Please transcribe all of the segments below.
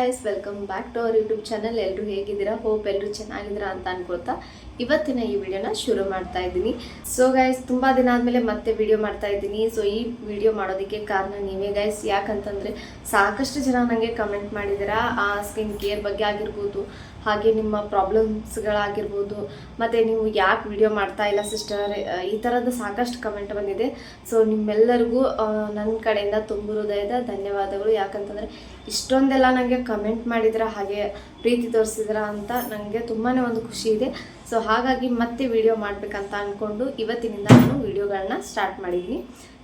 Guys, welcome back to our YouTube channel. ಎಲ್ಲರೂ ಹೇಗಿದ್ದೀರಾ? Hope ಎಲ್ಲರೂ ಚೆನ್ನಾಗಿದ್ದೀರಾ ಅಂತ ಅನ್ಕೊಳ್ತಾ ಇವತ್ತಿನ ಈ ವಿಡಿಯೋನ ಶುರು ಮಾಡ್ತಾ ಇದ್ದೀನಿ. ಸೊ ಗೈಸ್, ತುಂಬ ದಿನ ಆದಮೇಲೆ ಮತ್ತೆ ವಿಡಿಯೋ ಮಾಡ್ತಾ ಇದ್ದೀನಿ. ಸೊ ಈ ವಿಡಿಯೋ ಮಾಡೋದಕ್ಕೆ ಕಾರಣ ನೀವೇ ಗೈಸ್. ಯಾಕಂತಂದರೆ ಸಾಕಷ್ಟು ಜನ ನನಗೆ ಕಮೆಂಟ್ ಮಾಡಿದ್ದೀರಾ ಆ ಸ್ಕಿನ್ ಕೇರ್ ಬಗ್ಗೆ ಆಗಿರ್ಬೋದು, ಹಾಗೆ ನಿಮ್ಮ ಪ್ರಾಬ್ಲಮ್ಸ್ಗಳಾಗಿರ್ಬೋದು, ಮತ್ತು ನೀವು ಯಾಕೆ ವಿಡಿಯೋ ಮಾಡ್ತಾ ಇಲ್ಲ ಸಿಸ್ಟರ್, ಈ ಥರದ ಸಾಕಷ್ಟು ಕಮೆಂಟ್ ಬಂದಿದೆ. ಸೊ ನಿಮ್ಮೆಲ್ಲರಿಗೂ ನನ್ನ ಕಡೆಯಿಂದ ತುಂಬ ಹೃದಯದ ಧನ್ಯವಾದಗಳು. ಯಾಕಂತಂದರೆ ಇಷ್ಟೊಂದೆಲ್ಲ ನನಗೆ ಕಮೆಂಟ್ ಮಾಡಿದ್ರ, ಹಾಗೆ ಪ್ರೀತಿ ತೋರಿಸಿದ್ರ ಅಂತ ನನಗೆ ತುಂಬಾ ಒಂದು ಖುಷಿ ಇದೆ. ಸೊ ಹಾಗಾಗಿ ಮತ್ತೆ ವಿಡಿಯೋ ಮಾಡಬೇಕಂತ ಅಂದ್ಕೊಂಡು ಇವತ್ತಿನಿಂದ ನಾನು ವಿಡಿಯೋಗಳನ್ನ ಸ್ಟಾರ್ಟ್ ಮಾಡಿದ್ದೀನಿ.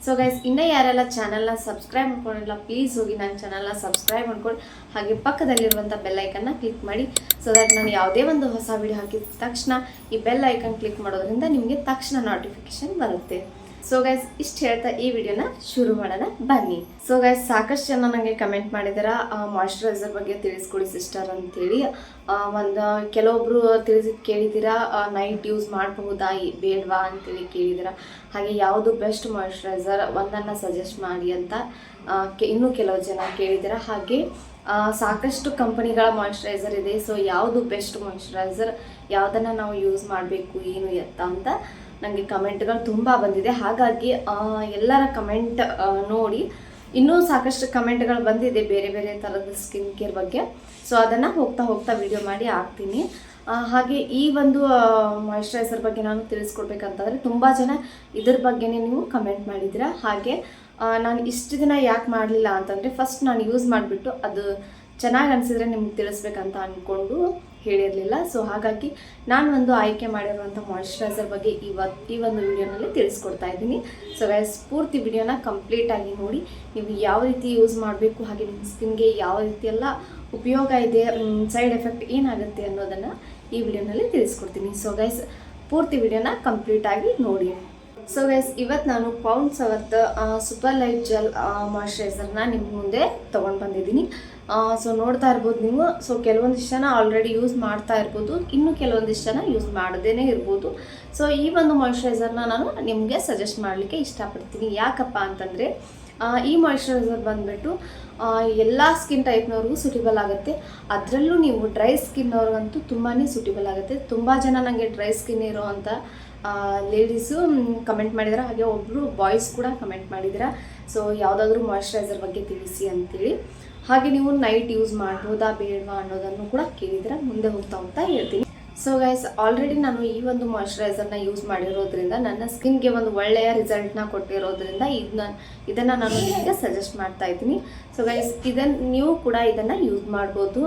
ಸೊ ಗೈಸ್, ಇನ್ನೂ ಯಾರೆಲ್ಲ ಚಾನಲ್ನ ಸಬ್ಸ್ಕ್ರೈಬ್ ಮಾಡ್ಕೊಂಡಿಲ್ಲ ಪ್ಲೀಸ್ ಹೋಗಿ ನನ್ನ ಚಾನಲ್ನ ಸಬ್ಸ್ಕ್ರೈಬ್ ಮಾಡ್ಕೊಂಡು ಹಾಗೆ ಪಕ್ಕದಲ್ಲಿರುವಂಥ ಬೆಲ್ ಐಕನ್ನ ಕ್ಲಿಕ್ ಮಾಡಿ. ಸೊ ದಟ್ ನಾನು ಯಾವುದೇ ಒಂದು ಹೊಸ ವಿಡಿಯೋ ಹಾಕಿದ ತಕ್ಷಣ ಈ ಬೆಲ್ ಐಕನ್ ಕ್ಲಿಕ್ ಮಾಡೋದ್ರಿಂದ ನಿಮಗೆ ತಕ್ಷಣ ನೋಟಿಫಿಕೇಶನ್ ಬರುತ್ತೆ. ಸೊ ಗೈಸ್, ಇಷ್ಟು ಹೇಳ್ತಾ ಈ ವಿಡಿಯೋನ ಶುರು ಮಾಡೋಣ ಬನ್ನಿ. ಸೊ ಗೈಸ್, ಸಾಕಷ್ಟು ಜನ ನನಗೆ ಕಮೆಂಟ್ ಮಾಡಿದಾರ ಮಾಯ್ಶ್ಚರೈಸರ್ ಬಗ್ಗೆ ತಿಳಿಸ್ಕೊಡಿ ಸಿಸ್ಟರ್ ಅಂತೇಳಿ. ಕೆಲವೊಬ್ರು ಕೇಳಿದ್ದೀರಾ ನೈಟ್ ಯೂಸ್ ಮಾಡಬಹುದಾ ಬೇಡವಾ ಅಂತೇಳಿ ಕೇಳಿದ್ದೀರಾ. ಹಾಗೆ ಯಾವುದು ಬೆಸ್ಟ್ ಮಾಯ್ಶ್ಚರೈಸರ್ ಒಂದನ್ನು ಸಜೆಸ್ಟ್ ಮಾಡಿ ಅಂತ ಇನ್ನೂ ಕೆಲವು ಜನ ಕೇಳಿದ್ದೀರಾ. ಹಾಗೆ ಸಾಕಷ್ಟು ಕಂಪನಿಗಳ ಮಾಯ್ಶ್ಚರೈಸರ್ ಇದೆ. ಸೊ ಯಾವುದು ಬೆಸ್ಟ್ ಮಾಯ್ಶ್ಚರೈಸರ್, ಯಾವುದನ್ನು ನಾವು ಯೂಸ್ ಮಾಡಬೇಕು, ಏನು ಎತ್ತ ಅಂತ ನನಗೆ ಕಮೆಂಟ್ಗಳು ತುಂಬ ಬಂದಿದೆ. ಹಾಗಾಗಿ ಎಲ್ಲರ ಕಮೆಂಟ್ ನೋಡಿ ಇನ್ನೂ ಸಾಕಷ್ಟು ಕಮೆಂಟ್ಗಳು ಬಂದಿದೆ ಬೇರೆ ಬೇರೆ ಥರದ ಸ್ಕಿನ್ ಕೇರ್ ಬಗ್ಗೆ. ಸೊ ಅದನ್ನು ಹೋಗ್ತಾ ವಿಡಿಯೋ ಮಾಡಿ ಹಾಕ್ತೀನಿ. ಹಾಗೆ ಈ ಒಂದು ಮಾಯ್ಶ್ಚರೈಸರ್ ಬಗ್ಗೆ ನಾನು ತಿಳಿಸ್ಕೊಡ್ಬೇಕಂತಂದರೆ ತುಂಬ ಜನ ಇದ್ರ ಬಗ್ಗೆನೇ ನೀವು ಕಮೆಂಟ್ ಮಾಡಿದ್ದೀರಾ. ಹಾಗೆ ನಾನು ಇಷ್ಟು ದಿನ ಯಾಕೆ ಮಾಡಲಿಲ್ಲ ಅಂತಂದರೆ, ಫಸ್ಟ್ ನಾನು ಯೂಸ್ ಮಾಡಿಬಿಟ್ಟು ಅದು ಚೆನ್ನಾಗಿ ಅನಿಸಿದ್ರೆ ನಿಮ್ಗೆ ತಿಳಿಸ್ಬೇಕಂತ ಅಂದ್ಕೊಂಡು ಹೇಳಿರಲಿಲ್ಲ. ಸೊ ಹಾಗಾಗಿ ನಾನು ಒಂದು ಆಯ್ಕೆ ಮಾಡಿರುವಂಥ ಮಾಯ್ಶ್ಚರೈಸರ್ ಬಗ್ಗೆ ಈ ಒಂದು ವಿಡಿಯೋನಲ್ಲಿ ತಿಳಿಸ್ಕೊಡ್ತಾ ಇದ್ದೀನಿ. ಸೊ ಗೈಸ್, ಪೂರ್ತಿ ವಿಡಿಯೋನ ಕಂಪ್ಲೀಟಾಗಿ ನೋಡಿ ನೀವು ಯಾವ ರೀತಿ ಯೂಸ್ ಮಾಡಬೇಕು, ಹಾಗೆ ನಿಮ್ಮ ಸ್ಕಿನ್ಗೆ ಯಾವ ರೀತಿ ಎಲ್ಲ ಉಪಯೋಗ ಇದೆ, ಸೈಡ್ ಎಫೆಕ್ಟ್ ಏನಾಗುತ್ತೆ ಅನ್ನೋದನ್ನು ಈ ವಿಡಿಯೋನಲ್ಲಿ ತಿಳಿಸ್ಕೊಡ್ತೀನಿ. ಸೊ ಗೈಸ್, ಪೂರ್ತಿ ವಿಡಿಯೋನ ಕಂಪ್ಲೀಟಾಗಿ ನೋಡಿ. ಸೊ ಗೈಸ್, ಇವತ್ತು ನಾನು ಪೌಂಡ್ಸ್ ಅವರ್ದು ಸೂಪರ್ ಲೈಟ್ ಜೆಲ್ ಮಾಯ್ಶ್ಚರೈಸರ್ನ ನಿಮ್ಮ ಮುಂದೆ ತೊಗೊಂಡು ಬಂದಿದ್ದೀನಿ. ಸೊ ನೋಡ್ತಾ ಇರ್ಬೋದು ನೀವು. ಸೊ ಕೆಲವೊಂದಿಷ್ಟು ಜನ ಆಲ್ರೆಡಿ ಯೂಸ್ ಮಾಡ್ತಾ ಇರ್ಬೋದು, ಇನ್ನು ಕೆಲವೊಂದಿಷ್ಟು ಜನ ಯೂಸ್ ಮಾಡದೇ ಇರ್ಬೋದು. ಸೊ ಈ ಒಂದು ಮಾಯ್ಶ್ಚರೈಸರ್ನ ನಾನು ನಿಮಗೆ ಸಜೆಸ್ಟ್ ಮಾಡಲಿಕ್ಕೆ ಇಷ್ಟಪಡ್ತೀನಿ. ಯಾಕಪ್ಪ ಅಂತಂದರೆ ಈ ಮಾಯ್ಶ್ಚರೈಸರ್ ಬಂದುಬಿಟ್ಟು ಎಲ್ಲ ಸ್ಕಿನ್ ಟೈಪ್ನವ್ರಿಗೂ ಸೂಟೇಬಲ್ ಆಗುತ್ತೆ. ಅದರಲ್ಲೂ ನೀವು ಡ್ರೈ ಸ್ಕಿನ್ನವ್ರಿಗಂತೂ ತುಂಬಾ ಸೂಟೇಬಲ್ ಆಗುತ್ತೆ. ತುಂಬ ಜನ ನನಗೆ ಡ್ರೈ ಸ್ಕಿನ್ ಇರೋ ಅಂತ ಲೇಡೀಸು ಕಮೆಂಟ್ ಮಾಡಿದಾರೆ, ಹಾಗೆ ಒಬ್ಬರು ಬಾಯ್ಸ್ ಕೂಡ ಕಮೆಂಟ್ ಮಾಡಿದ್ದೀರಾ. ಸೊ ಯಾವುದಾದ್ರೂ ಮಾಯ್ಶ್ಚರೈಸರ್ ಬಗ್ಗೆ ತಿಳಿಸಿ ಅಂತೇಳಿ. ಹಾಗೆ ನೀವು ನೈಟ್ ಯೂಸ್ ಮಾಡ್ಬೋದಾ ಬೇಡವಾ ಅನ್ನೋದನ್ನು ಕೂಡ ಕೇಳಿದ್ರೆ ಮುಂದೆ ಹೋಗ್ತಾ ಹೇಳ್ತೀನಿ. ಸೊ ಗೈಸ್, ಆಲ್ರೆಡಿ ನಾನು ಈ ಒಂದು ಮಾಯ್ಶ್ಚರೈಸರ್ನ ಯೂಸ್ ಮಾಡಿರೋದ್ರಿಂದ ನನ್ನ ಸ್ಕಿನ್ಗೆ ಒಂದು ಒಳ್ಳೆಯ ರಿಸಲ್ಟ್ನ ಕೊಟ್ಟಿರೋದ್ರಿಂದ ಇದನ್ನು ನಾನು ನಿಮಗೆ ಸಜೆಸ್ಟ್ ಮಾಡ್ತಾ ಇದ್ದೀನಿ. ಸೊ ಗೈಸ್, ನೀವು ಕೂಡ ಇದನ್ನು ಯೂಸ್ ಮಾಡ್ಬೋದು.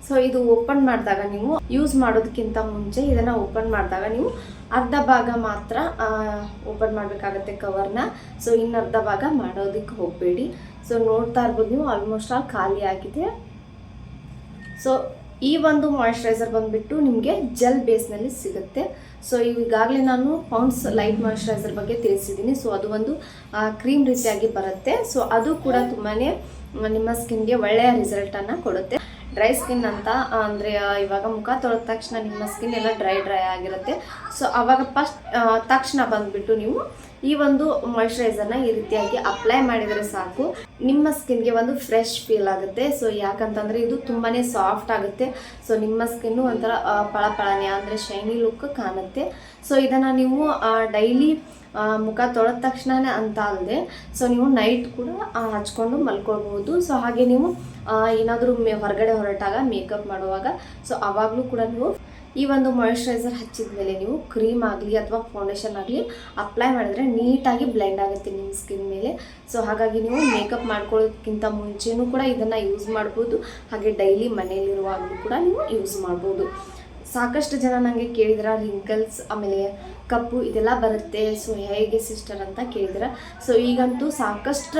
ಸೊ ಇದು ಓಪನ್ ಮಾಡಿದಾಗ ನೀವು ಯೂಸ್ ಮಾಡೋದಕ್ಕಿಂತ ಮುಂಚೆ ಇದನ್ನು ಓಪನ್ ಮಾಡಿದಾಗ ನೀವು ಅರ್ಧ ಭಾಗ ಮಾತ್ರ ಓಪನ್ ಮಾಡಬೇಕಾಗತ್ತೆ ಕವರ್ನ. ಸೊ ಇನ್ನು ಅರ್ಧ ಭಾಗ ಮಾಡೋದಕ್ಕೆ ಹೋಗಬೇಡಿ. ಸೊ ನೋಡ್ತಾ ಇರ್ಬೋದು ನೀವು, ಆಲ್ಮೋಸ್ಟ್ ಆಲ್ ಖಾಲಿ ಆಗಿದೆ. ಸೊ ಈ ಒಂದು ಮಾಯ್ಶ್ಚರೈಸರ್ ಬಂದುಬಿಟ್ಟು ನಿಮಗೆ ಜೆಲ್ ಬೇಸ್ನಲ್ಲಿ ಸಿಗುತ್ತೆ. ಸೊ ಈಗಾಗಲೇ ನಾನು ಪೌಂಡ್ಸ್ ಲೈಟ್ ಮಾಯ್ಶ್ಚರೈಸರ್ ಬಗ್ಗೆ ತಿಳಿಸಿದ್ದೀನಿ. ಸೊ ಅದು ಒಂದು ಕ್ರೀಮ್ ರೀತಿಯಾಗಿ ಬರುತ್ತೆ. ಸೊ ಅದು ಕೂಡ ತುಂಬಾ ನಿಮ್ಮ ಸ್ಕಿನ್ಗೆ ಒಳ್ಳೆಯ ರಿಸಲ್ಟನ್ನು ಕೊಡುತ್ತೆ. ಡ್ರೈ ಸ್ಕಿನ್ ಅಂತ ಅಂದರೆ ಇವಾಗ ಮುಖ ತೊಳೆದ ತಕ್ಷಣ ನಿಮ್ಮ ಸ್ಕಿನ್ ಎಲ್ಲ ಡ್ರೈ ಆಗಿರುತ್ತೆ. ಸೊ ಆವಾಗ ತಕ್ಷಣ ಬಂದುಬಿಟ್ಟು ನೀವು ಈ ಒಂದು ಮಾಯ್ಶ್ಚರೈಸರ್ನ ಈ ರೀತಿಯಾಗಿ ಅಪ್ಲೈ ಮಾಡಿದರೆ ಸಾಕು, ನಿಮ್ಮ ಸ್ಕಿನ್ಗೆ ಒಂದು ಫ್ರೆಶ್ ಫೀಲ್ ಆಗುತ್ತೆ. ಸೊ ಯಾಕಂತಂದರೆ ಇದು ತುಂಬಾ ಸಾಫ್ಟ್ ಆಗುತ್ತೆ. ಸೊ ನಿಮ್ಮ ಸ್ಕಿನ್ನು ಒಂಥರ ಪಳಪಳನೆ ಅಂದರೆ ಶೈನಿ ಲುಕ್ ಕಾಣುತ್ತೆ. ಸೊ ಇದನ್ನು ನೀವು ಡೈಲಿ ಮುಖ ತೊಳೆದ ತಕ್ಷಣನೇ ಅಂತ ಅಲ್ಲದೆ ಸೊ ನೀವು ನೈಟ್ ಕೂಡ ಹಚ್ಕೊಂಡು ಮಲ್ಕೊಳ್ಬೋದು. ಸೊ ಹಾಗೆ ನೀವು ಏನಾದರೂ ಹೊರಗಡೆ ಹೊರಟಾಗ ಮೇಕಪ್ ಮಾಡುವಾಗ ಸೊ ಆವಾಗಲೂ ಕೂಡ ನೀವು ಈ ಒಂದು ಮಾಯ್ಶ್ಚರೈಸರ್ ಹಚ್ಚಿದ ಮೇಲೆ ನೀವು ಕ್ರೀಮ್ ಆಗಲಿ ಅಥವಾ ಫೌಂಡೇಶನ್ ಆಗಲಿ ಅಪ್ಲೈ ಮಾಡಿದ್ರೆ ನೀಟಾಗಿ ಬ್ಲೆಂಡ್ ಆಗುತ್ತೆ ನಿಮ್ಮ ಸ್ಕಿನ್ ಮೇಲೆ. ಸೊ ಹಾಗಾಗಿ ನೀವು ಮೇಕಪ್ ಮಾಡ್ಕೊಳ್ಳೋದಕ್ಕಿಂತ ಮುಂಚೆನೂ ಕೂಡ ಇದನ್ನು ಯೂಸ್ ಮಾಡ್ಬೋದು. ಹಾಗೆ ಡೈಲಿ ಮನೆಯಲ್ಲಿರುವಾಗಲೂ ಕೂಡ ನೀವು ಯೂಸ್ ಮಾಡ್ಬೋದು. ಸಾಕಷ್ಟು ಜನ ನನಗೆ ಕೇಳಿದ್ರ ರಿಂಕಲ್ಸ್ ಆಮೇಲೆ ಕಪ್ಪು ಇದೆಲ್ಲ ಬರುತ್ತೆ, ಸೊ ಹೇಗೆ ಸಿಸ್ಟರ್ ಅಂತ ಕೇಳಿದ್ರ. ಸೊ ಈಗಂತೂ ಸಾಕಷ್ಟು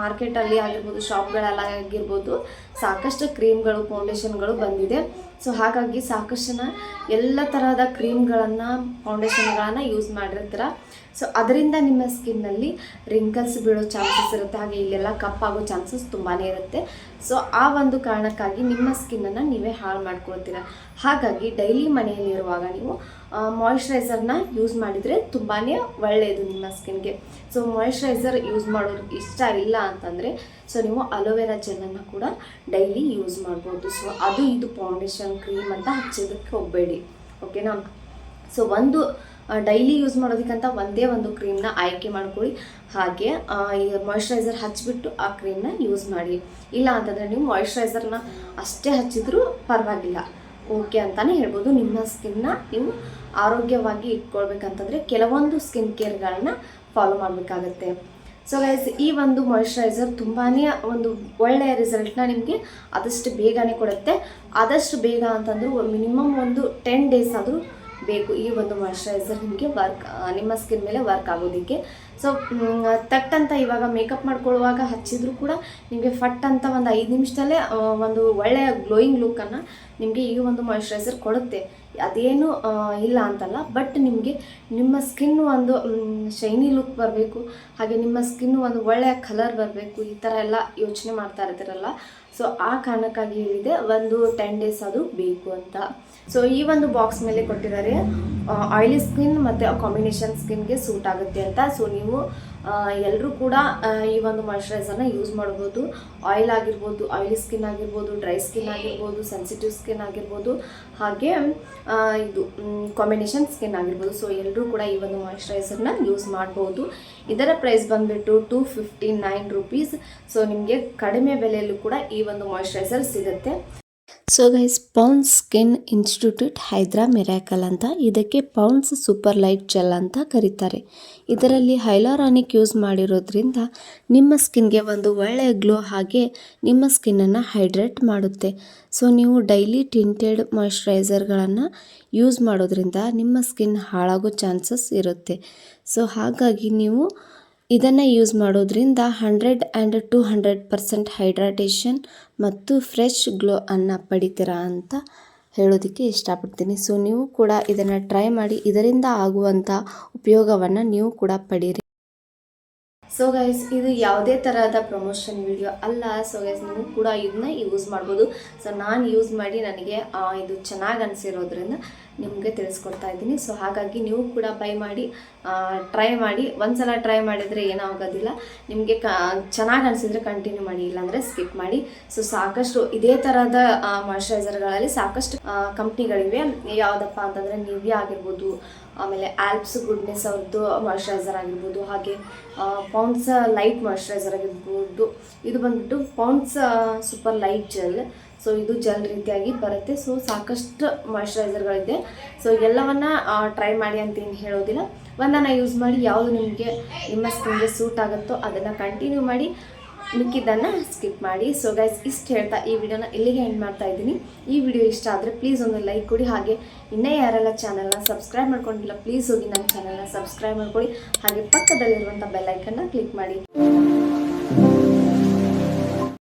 ಮಾರ್ಕೆಟಲ್ಲಿ ಆಗಿರ್ಬೋದು, ಶಾಪ್ಗಳೆಲ್ಲ ಆಗಿರ್ಬೋದು, ಸಾಕಷ್ಟು ಕ್ರೀಮ್ಗಳು ಫೌಂಡೇಶನ್ಗಳು ಬಂದಿದೆ. ಸೊ ಹಾಗಾಗಿ ಸಾಕಷ್ಟು ಜನ ಎಲ್ಲ ತರಹದ ಕ್ರೀಮ್ಗಳನ್ನು ಫೌಂಡೇಶನ್ಗಳನ್ನು ಯೂಸ್ ಮಾಡಿರ್ತೀರ. ಸೊ ಅದರಿಂದ ನಿಮ್ಮ ಸ್ಕಿನ್ನಲ್ಲಿ ರಿಂಕಲ್ಸ್ ಬೀಳೋ ಚಾನ್ಸಸ್ ಇರುತ್ತೆ, ಹಾಗೆ ಇಲ್ಲೆಲ್ಲ ಕಪ್ಪಾಗೋ ಚಾನ್ಸಸ್ ತುಂಬಾ ಇರುತ್ತೆ. ಸೊ ಆ ಒಂದು ಕಾರಣಕ್ಕಾಗಿ ನಿಮ್ಮ ಸ್ಕಿನ್ನನ್ನು ನೀವೇ ಹಾಳು ಮಾಡ್ಕೊಳ್ತೀರ. ಹಾಗಾಗಿ ಡೈಲಿ ಮನೆಯಲ್ಲಿರುವಾಗ ನೀವು ಮಾಯಿಶ್ಚರೈಸರ್ನ ಯೂಸ್ ಮಾಡಿದರೆ ತುಂಬಾ ಒಳ್ಳೆಯದು ನಿಮ್ಮ ಸ್ಕಿನ್ಗೆ. ಸೊ ಮಾಯಿಶ್ಚರೈಸರ್ ಯೂಸ್ ಮಾಡೋದು ಇಷ್ಟ ಇಲ್ಲ ಅಂತಂದರೆ ಸೊ ನೀವು ಅಲೋವೆರಾ ಜೆಲ್ಲನ್ನು ಕೂಡ ಡೈಲಿ ಯೂಸ್ ಮಾಡ್ಬೋದು. ಸೊ ಅದು ಇದು ಫೌಂಡೇಶನ್ ಕ್ರೀಮ್ ಅಂತ ಹಚ್ಚೋದಕ್ಕೆ ಹೋಗಬೇಡಿ, ಓಕೆನಾ. ಸೊ ಒಂದು ಡೈಲಿ ಯೂಸ್ ಮಾಡೋದಕ್ಕಂತ ಒಂದೇ ಒಂದು ಕ್ರೀಮ್ನ ಆಯ್ಕೆ ಮಾಡ್ಕೊಳ್ಳಿ. ಹಾಗೆ ಈ ಮಾಯಿಶ್ಚರೈಸರ್ ಹಚ್ಚಿಬಿಟ್ಟು ಆ ಕ್ರೀಮ್ನ ಯೂಸ್ ಮಾಡಿ. ಇಲ್ಲ ಅಂತಂದರೆ ನೀವು ಮಾಯಿಶ್ಚರೈಸರ್ನ ಅಷ್ಟೇ ಹಚ್ಚಿದ್ರೂ ಪರವಾಗಿಲ್ಲ, ಓಕೆ ಅಂತಲೇ ಹೇಳ್ಬೋದು. ನಿಮ್ಮ ಸ್ಕಿನ್ನ ನೀವು ಆರೋಗ್ಯವಾಗಿ ಇಟ್ಕೊಳ್ಬೇಕಂತಂದರೆ ಕೆಲವೊಂದು ಸ್ಕಿನ್ ಕೇರ್ಗಳನ್ನ ಫಾಲೋ ಮಾಡಬೇಕಾಗತ್ತೆ. ಸೊ ಗೈಸ್, ಈ ಒಂದು ಮಾಯಿಶ್ಚರೈಸರ್ ತುಂಬಾ ಒಂದು ಒಳ್ಳೆಯ ರಿಸಲ್ಟ್ನ ನಿಮಗೆ ಆದಷ್ಟು ಬೇಗನೆ ಕೊಡುತ್ತೆ. ಆದಷ್ಟು ಬೇಗ ಅಂತಂದರೂ ಮಿನಿಮಮ್ ಒಂದು 10 days ಆದರೂ ಬೇಕು ಈ ಒಂದು ಮಾಯಿಶ್ಚರೈಸರ್ ನಿಮಗೆ ನಿಮ್ಮ ಸ್ಕಿನ್ ಮೇಲೆ ವರ್ಕ್ ಆಗೋದಕ್ಕೆ. ಸೊ ತಟ್ಟಂತ ಇವಾಗ ಮೇಕಪ್ ಮಾಡ್ಕೊಳ್ಳುವಾಗ ಹಚ್ಚಿದ್ರು ಕೂಡ ನಿಮಗೆ ಫಟ್ ಅಂತ ಒಂದು 5 ನಿಮಿಷದಲ್ಲೇ ಒಂದು ಒಳ್ಳೆಯ ಗ್ಲೋಯಿಂಗ್ ಲುಕ್ಕನ್ನು ನಿಮಗೆ ಈ ಒಂದು ಮಾಯಿಶ್ಚರೈಸರ್ ಕೊಡುತ್ತೆ. ಅದೇನು ಇಲ್ಲ ಅಂತಲ್ಲ, ಬಟ್ ನಿಮಗೆ ನಿಮ್ಮ ಸ್ಕಿನ್ ಒಂದು ಶೈನಿ ಲುಕ್ ಬರಬೇಕು, ಹಾಗೆ ನಿಮ್ಮ ಸ್ಕಿನ್ ಒಂದು ಒಳ್ಳೆಯ ಕಲರ್ ಬರಬೇಕು, ಈ ಥರ ಎಲ್ಲ ಯೋಚನೆ ಮಾಡ್ತಾ ಇರ್ತೀರಲ್ಲ. ಸೊ ಆ ಕಾರಣಕ್ಕಾಗಿ ಹೇಳಿದೆ ಒಂದು 10 days ಆದರೂ ಬೇಕು ಅಂತ. ಸೊ ಈ ಒಂದು ಬಾಕ್ಸ್ ಮೇಲೆ ಕೊಟ್ಟಿದ್ದಾರೆ ಆಯಿಲಿ ಸ್ಕಿನ್ ಮತ್ತು ಕಾಂಬಿನೇಷನ್ ಸ್ಕಿನ್ಗೆ ಸೂಟ್ ಆಗುತ್ತೆ ಅಂತ. ಸೊ ನೀವು ಎಲ್ಲರೂ ಕೂಡ ಈ ಒಂದು ಮಾಯಿಶ್ಚರೈಸರ್ನ ಯೂಸ್ ಮಾಡ್ಬೋದು. ಆಯಿಲ್ ಆಗಿರ್ಬೋದು, ಆಯಿಲಿ ಸ್ಕಿನ್ ಆಗಿರ್ಬೋದು, ಡ್ರೈ ಸ್ಕಿನ್ ಆಗಿರ್ಬೋದು, ಸೆನ್ಸಿಟಿವ್ ಸ್ಕಿನ್ ಆಗಿರ್ಬೋದು, ಹಾಗೆ ಇದು ಕಾಂಬಿನೇಷನ್ ಸ್ಕಿನ್ ಆಗಿರ್ಬೋದು. ಸೊ ಎಲ್ಲರೂ ಕೂಡ ಈ ಒಂದು ಮಾಯಿಶ್ಚರೈಸರ್ನ ಯೂಸ್ ಮಾಡ್ಬೋದು. ಇದರ ಪ್ರೈಸ್ ಬಂದುಬಿಟ್ಟು 259 rupees. ಸೊ ನಿಮಗೆ ಕಡಿಮೆ ಬೆಲೆಯಲ್ಲೂ ಕೂಡ ಈ ಒಂದು ಮಾಯಿಶ್ಚರೈಸರ್ ಸಿಗುತ್ತೆ. So guys, Pond's skin institute hydra miracle ಅಂತ, ಇದಕ್ಕೆ ಪೌಂಡ್ಸ್ ಸೂಪರ್ ಲೈಟ್ ಜೆಲ್ ಅಂತ ಕರೀತಾರೆ. ಇದರಲ್ಲಿ ಹೈಲಾರಾನಿಕ್ ಯೂಸ್ ಮಾಡಿರೋದ್ರಿಂದ ನಿಮ್ಮ ಸ್ಕಿನ್ಗೆ ಒಂದು ಒಳ್ಳೆಯ ಗ್ಲೋ ಹಾಗೆ ನಿಮ್ಮ ಸ್ಕಿನ್ನನ್ನು ಹೈಡ್ರೇಟ್ ಮಾಡುತ್ತೆ. ಸೊ ನೀವು ಡೈಲಿ ಟಿಂಟೆಡ್ ಮಾಯಿಶ್ಚರೈಸರ್ಗಳನ್ನು ಯೂಸ್ ಮಾಡೋದ್ರಿಂದ ನಿಮ್ಮ ಸ್ಕಿನ್ ಹಾಳಾಗೋ ಚಾನ್ಸಸ್ ಇರುತ್ತೆ. ಸೊ ಹಾಗಾಗಿ ನೀವು ಇದನ್ನು ಯೂಸ್ ಮಾಡೋದ್ರಿಂದ 100 and 200% ಹೈಡ್ರಾಟೇಷನ್ ಮತ್ತು ಫ್ರೆಶ್ ಗ್ಲೋ ಅನ್ನು ಪಡಿತೀರಾ ಅಂತ ಹೇಳೋದಕ್ಕೆ ಇಷ್ಟಪಡ್ತೀನಿ. ಸೊ ನೀವು ಕೂಡ ಇದನ್ನು ಟ್ರೈ ಮಾಡಿ, ಇದರಿಂದ ಆಗುವಂಥ ಉಪಯೋಗವನ್ನು ನೀವು ಕೂಡ ಪಡೀರಿ. ಸೊ ಗೈಸ್, ಇದು ಯಾವುದೇ ಥರದ ಪ್ರಮೋಷನ್ ವಿಡಿಯೋ ಅಲ್ಲ. ಸೊ ಗೈಸ್, ನೀವು ಕೂಡ ಇದನ್ನ ಯೂಸ್ ಮಾಡ್ಬೋದು. ಸೊ ನಾನು ಯೂಸ್ ಮಾಡಿ ನನಗೆ ಇದು ಚೆನ್ನಾಗಿ ಅನಿಸಿರೋದ್ರಿಂದ ನಿಮಗೆ ತಿಳಿಸ್ಕೊಡ್ತಾ ಇದ್ದೀನಿ. ಸೊ ಹಾಗಾಗಿ ನೀವು ಕೂಡ ಬೈ ಮಾಡಿ ಟ್ರೈ ಮಾಡಿ. ಒಂದ್ಸಲ ಟ್ರೈ ಮಾಡಿದರೆ ಏನಾಗೋದಿಲ್ಲ, ನಿಮಗೆ ಚೆನ್ನಾಗಿ ಅನಿಸಿದ್ರೆ ಕಂಟಿನ್ಯೂ ಮಾಡಿ, ಇಲ್ಲಾಂದರೆ ಸ್ಕಿಪ್ ಮಾಡಿ. ಸೊ ಸಾಕಷ್ಟು ಇದೇ ಥರದ ಮಾಯಿಶ್ಚರೈಸರ್ಗಳಲ್ಲಿ ಸಾಕಷ್ಟು ಕಂಪ್ನಿಗಳಿವೆ. ಯಾವುದಪ್ಪ ಅಂತಂದರೆ ನಿವ್ಯಾ ಆಗಿರ್ಬೋದು, ಆಮೇಲೆ ಆಲ್ಪ್ಸ್ ಗುಡ್ನೆಸ್ ಅವ್ರದ್ದು ಮಾಯಿಶ್ಚರೈಸರ್ ಆಗಿರ್ಬೋದು, ಹಾಗೆ ಪೌಂಡ್ಸ್ ಲೈಟ್ ಮಾಯಿಶ್ಚರೈಸರ್ ಆಗಿರ್ಬೋದು. ಇದು ಬಂದ್ಬಿಟ್ಟು pounds super light gel. So ಇದು ಜೆಲ್ ರೀತಿಯಾಗಿ ಬರುತ್ತೆ. ಸೊ ಸಾಕಷ್ಟು ಮಾಯಿಶ್ಚರೈಸರ್ಗಳಿದೆ. ಸೊ ಎಲ್ಲವನ್ನ ಟ್ರೈ ಮಾಡಿ ಅಂತ ಏನು ಹೇಳೋದಿಲ್ಲ, ಒಂದನ್ನು ಯೂಸ್ ಮಾಡಿ ಯಾವುದು ನಿಮಗೆ ನಿಮ್ಮ ಸ್ಕಿನ್ಗೆ ಸೂಟ್ ಆಗುತ್ತೋ ಅದನ್ನು ಕಂಟಿನ್ಯೂ ಮಾಡಿ, ಮಿಕ್ಕಿದ್ದನ್ನು ಸ್ಕಿಪ್ ಮಾಡಿ. ಸೊ ಗೈಸ್, ಇಷ್ಟು ಹೇಳ್ತಾ ಈ ವಿಡಿಯೋನ ಇಲ್ಲಿಗೆ ಎಂಡ್ ಮಾಡ್ತಾ ಇದ್ದೀನಿ. ಈ ವಿಡಿಯೋ ಇಷ್ಟ ಆದರೆ ಪ್ಲೀಸ್ ಒಂದು ಲೈಕ್ ಕೊಡಿ. ಹಾಗೆ ಇನ್ನೇ ಯಾರೆಲ್ಲ ಚಾನಲ್ನ ಸಬ್ಸ್ಕ್ರೈಬ್ ಮಾಡ್ಕೊಂಡಿಲ್ಲ ಪ್ಲೀಸ್ ಹೋಗಿ ನನ್ನ ಚಾನಲ್ನ ಸಬ್ಸ್ಕ್ರೈಬ್ ಮಾಡ್ಕೊಳ್ಳಿ. ಹಾಗೆ ಪಕ್ಕದಲ್ಲಿರುವಂಥ ಬೆಲ್ ಐಕನ್ನ ಕ್ಲಿಕ್ ಮಾಡಿ.